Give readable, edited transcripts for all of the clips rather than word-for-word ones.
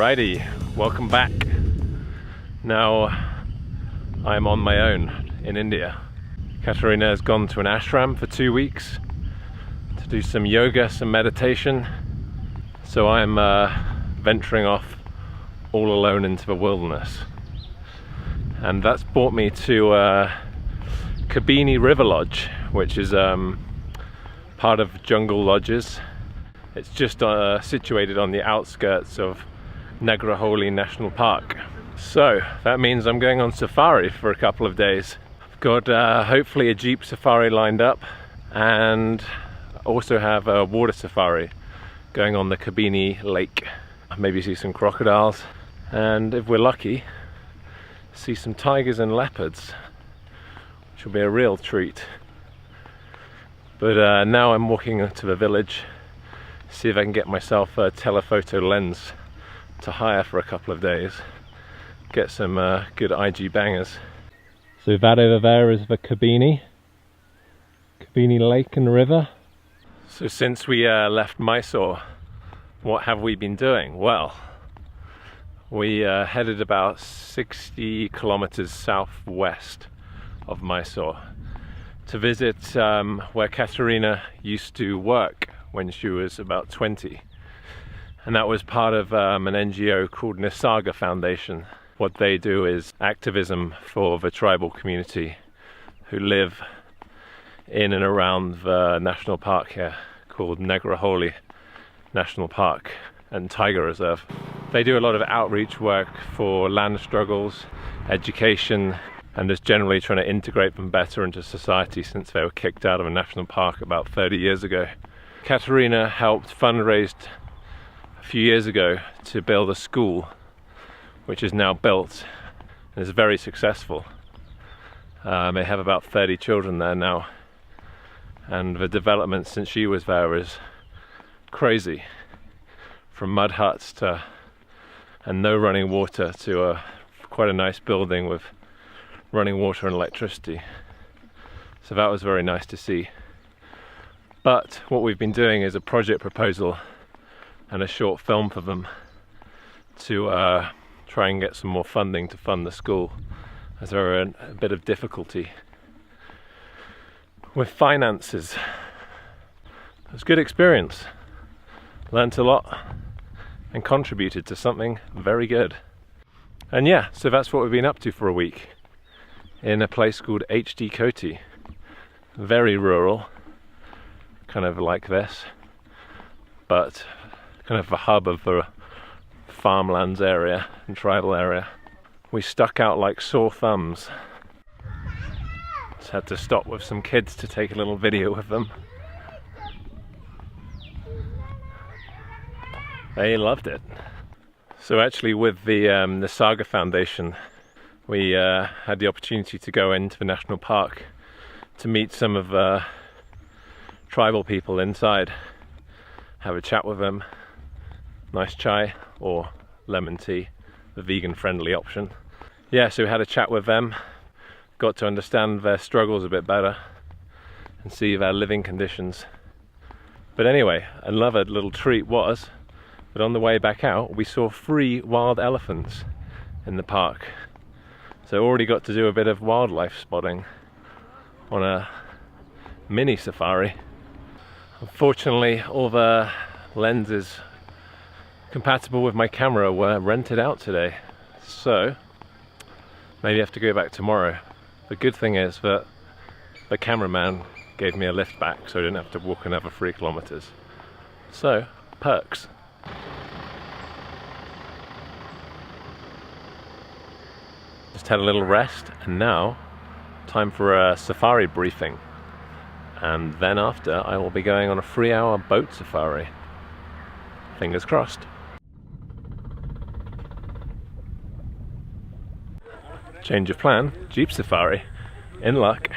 Alrighty, welcome back. Now I'm on my own in India. Katerina has gone to an ashram for 2 weeks to do some yoga, some meditation. So I'm venturing off all alone into the wilderness. And that's brought me to Kabini River Lodge, which is part of Jungle Lodges. It's just situated on the outskirts of Nagarhole National Park. So that means I'm going on safari for a couple of days. I've got hopefully a jeep safari lined up, and also have a water safari going on the Kabini Lake. Maybe see some crocodiles, and if we're lucky, see some tigers and leopards, which will be a real treat. But now I'm walking to the village, see if I can get myself a telephoto lens to hire for a couple of days, get some good IG bangers. So that over there is the Kabini Lake and River. So since we left Mysore, what have we been doing? Well, we headed about 60 kilometers southwest of Mysore to visit where Katerina used to work when she was about 20. And that was part of an NGO called Nisarga Foundation. What they do is activism for the tribal community who live in and around the national park here called Nagarhole National Park and Tiger Reserve. They do a lot of outreach work for land struggles, education, and just generally trying to integrate them better into society since they were kicked out of a national park about 30 years ago. Katerina helped fundraise a few years ago to build a school, which is now built and is very successful. They have about 30 children there now, and the development since she was there is crazy. From mud huts to and no running water to quite a nice building with running water and electricity. So that was very nice to see. But what we've been doing is a project proposal and a short film for them to try and get some more funding to fund the school, as there are a bit of difficulty with finances. It was a good experience. Learned a lot and contributed to something very good. And yeah, so that's what we've been up to for a week in a place called HD Koti. Very rural, kind of like this, but kind of the hub of the farmlands area and tribal area. We stuck out like sore thumbs. Just had to stop with some kids to take a little video with them. They loved it. So actually with the Saga Foundation, we had the opportunity to go into the national park to meet some of the tribal people inside, have a chat with them, nice chai or lemon tea, the vegan friendly option. Yeah, so we had a chat with them, got to understand their struggles a bit better and see their living conditions. But anyway, another little treat was that on the way back out we saw 3 wild elephants in the park. So already got to do a bit of wildlife spotting on a mini safari. Unfortunately, all the lenses compatible with my camera were rented out today, so maybe I have to go back tomorrow. The good thing is that the cameraman gave me a lift back, so I didn't have to walk another 3 kilometers. So, perks. Just had a little rest, and now time for a safari briefing. And then after, I will be going on a 3-hour boat safari. Fingers crossed. Change of plan, jeep safari. In luck.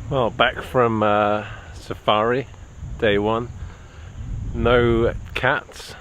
Well, back from safari, day one. No cats.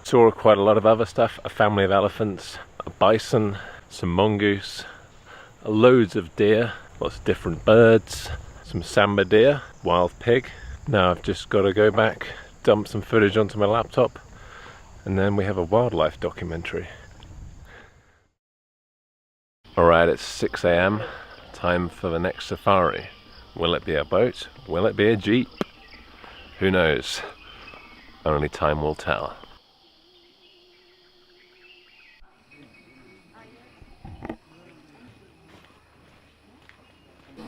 Saw quite a lot of other stuff. A family of elephants, a bison, some mongoose, loads of deer, lots of different birds, some Samba deer, wild pig. Now I've just got to go back, dump some footage onto my laptop, and then we have a wildlife documentary. Alright, it's 6 AM, time for the next safari. Will it be a boat? Will it be a jeep? Who knows? Only time will tell.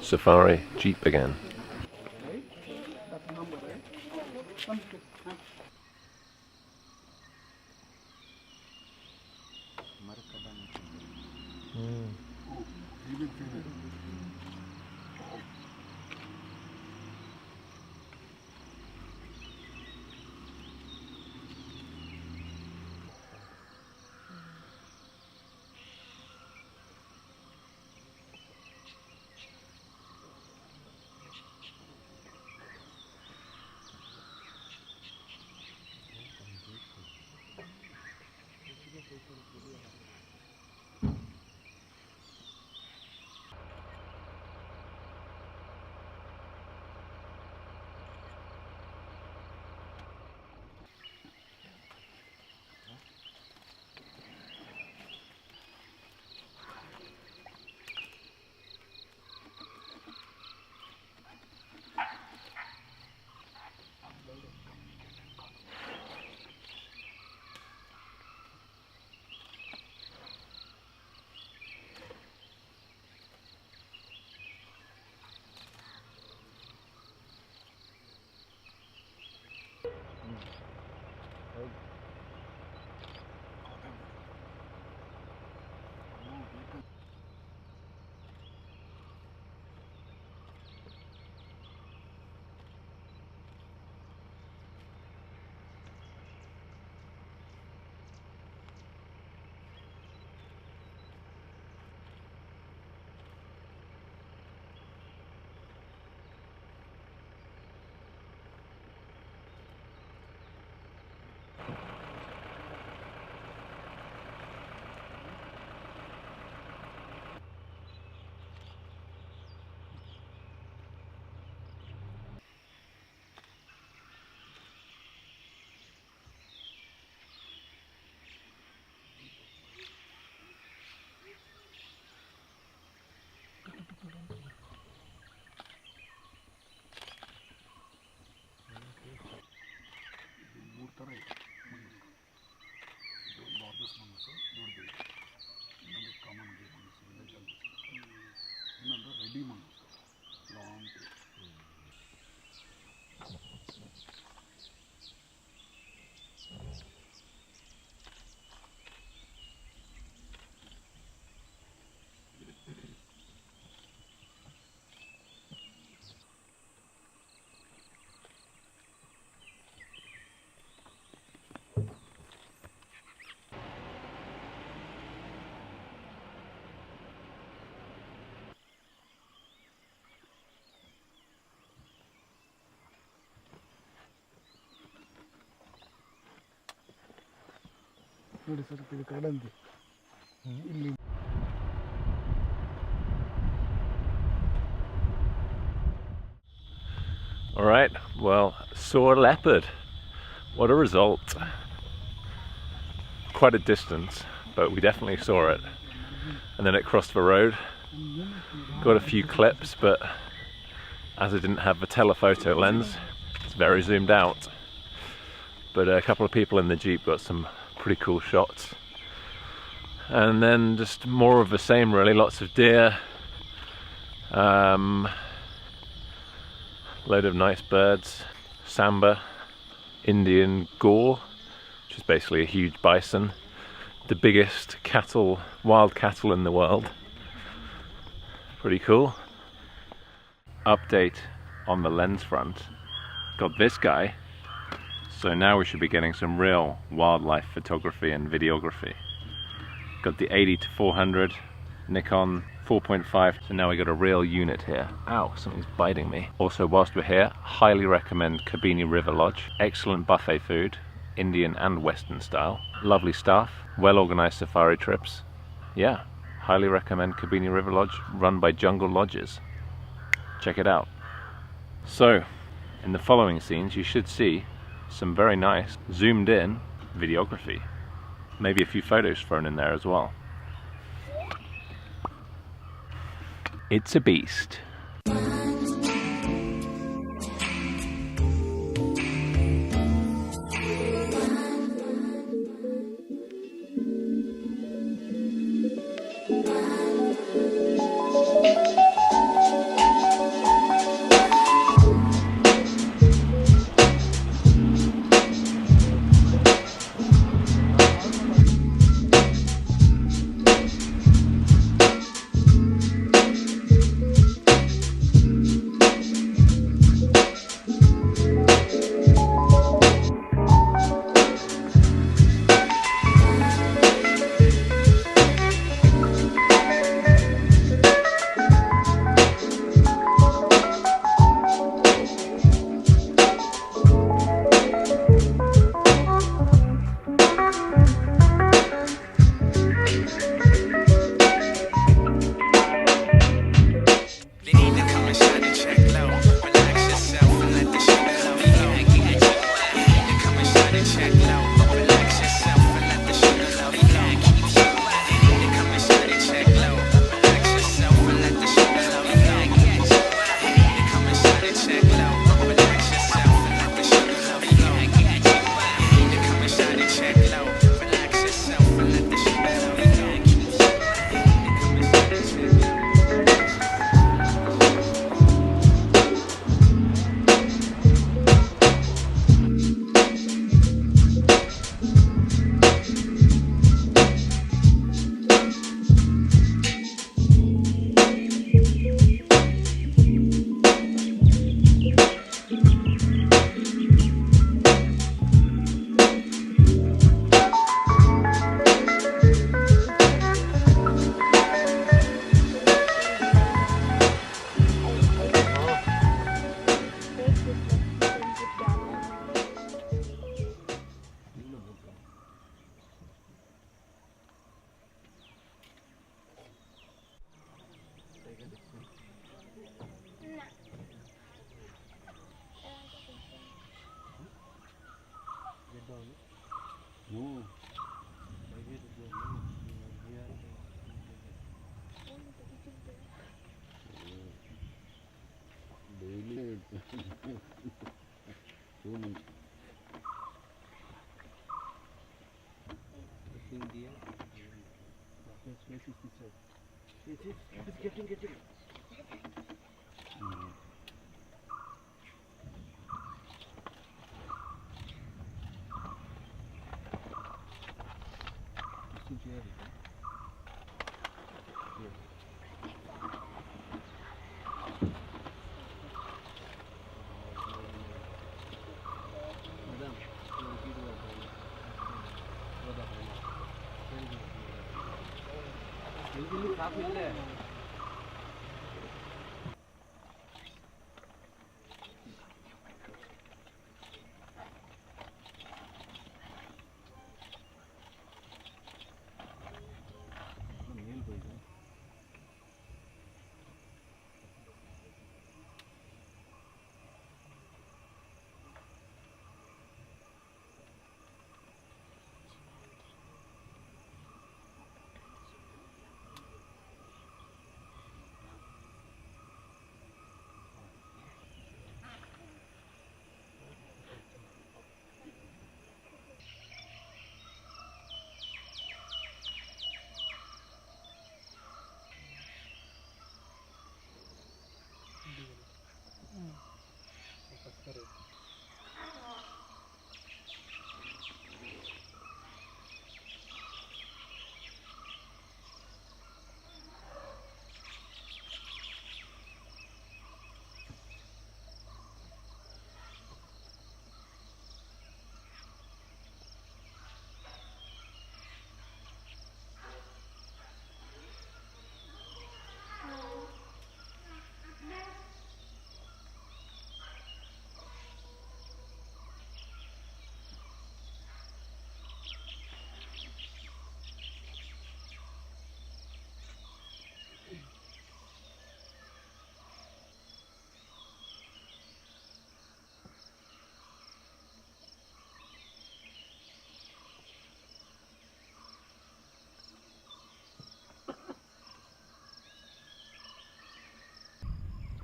Safari, jeep again. Alright, well, saw a leopard. What a result. Quite a distance, but we definitely saw it. And then it crossed the road. Got a few clips, but as I didn't have the telephoto lens, it's very zoomed out. But a couple of people in the Jeep got some pretty cool shots. And then just more of the same really, lots of deer. Load of nice birds. Samba, Indian Gaur, which is basically a huge bison. The biggest cattle, wild cattle in the world. Pretty cool. Update on the lens front. Got this guy. So now we should be getting some real wildlife photography and videography. Got the 80-400 Nikon 4.5, so now we got a real unit here. Ow, something's biting me. Also, whilst we're here, highly recommend Kabini River Lodge. Excellent buffet food, Indian and Western style. Lovely staff, well organized safari trips. Yeah, highly recommend Kabini River Lodge, run by Jungle Lodges. Check it out. So, in the following scenes you should see some very nice zoomed in videography. Maybe a few photos thrown in there as well. It's a beast.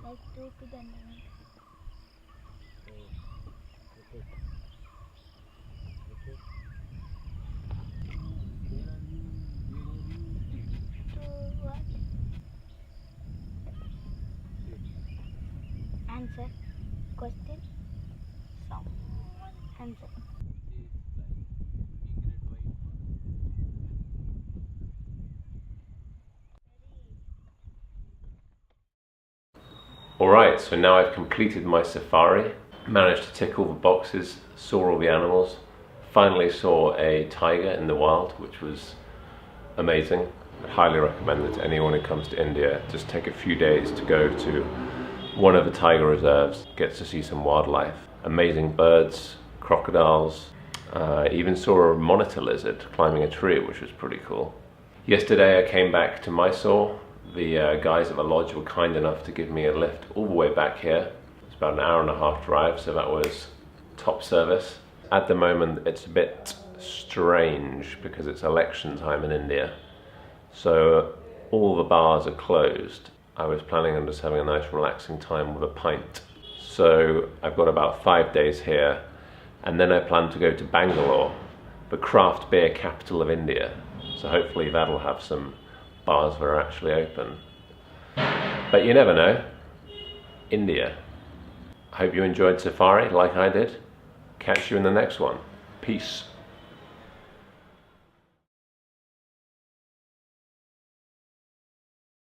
like 2 to the 9. So what? Answer. Question. Someone answer. Alright, so now I've completed my safari, managed to tick all the boxes, saw all the animals, finally saw a tiger in the wild, which was amazing. I highly recommend it to anyone who comes to India. Just take a few days to go to one of the tiger reserves, gets to see some wildlife. Amazing birds, crocodiles, even saw a monitor lizard climbing a tree, which was pretty cool. Yesterday I came back to Mysore. The guys at the lodge were kind enough to give me a lift all the way back here. It's about an hour and a half drive, so that was top service. At the moment it's a bit strange because it's election time in India, so all the bars are closed. I was planning on just having a nice relaxing time with a pint. So I've got about 5 days here, and then I plan to go to Bangalore, the craft beer capital of India. So hopefully that'll have some bars that are actually open. But you never know. India. I hope you enjoyed safari like I did. Catch you in the next one. Peace.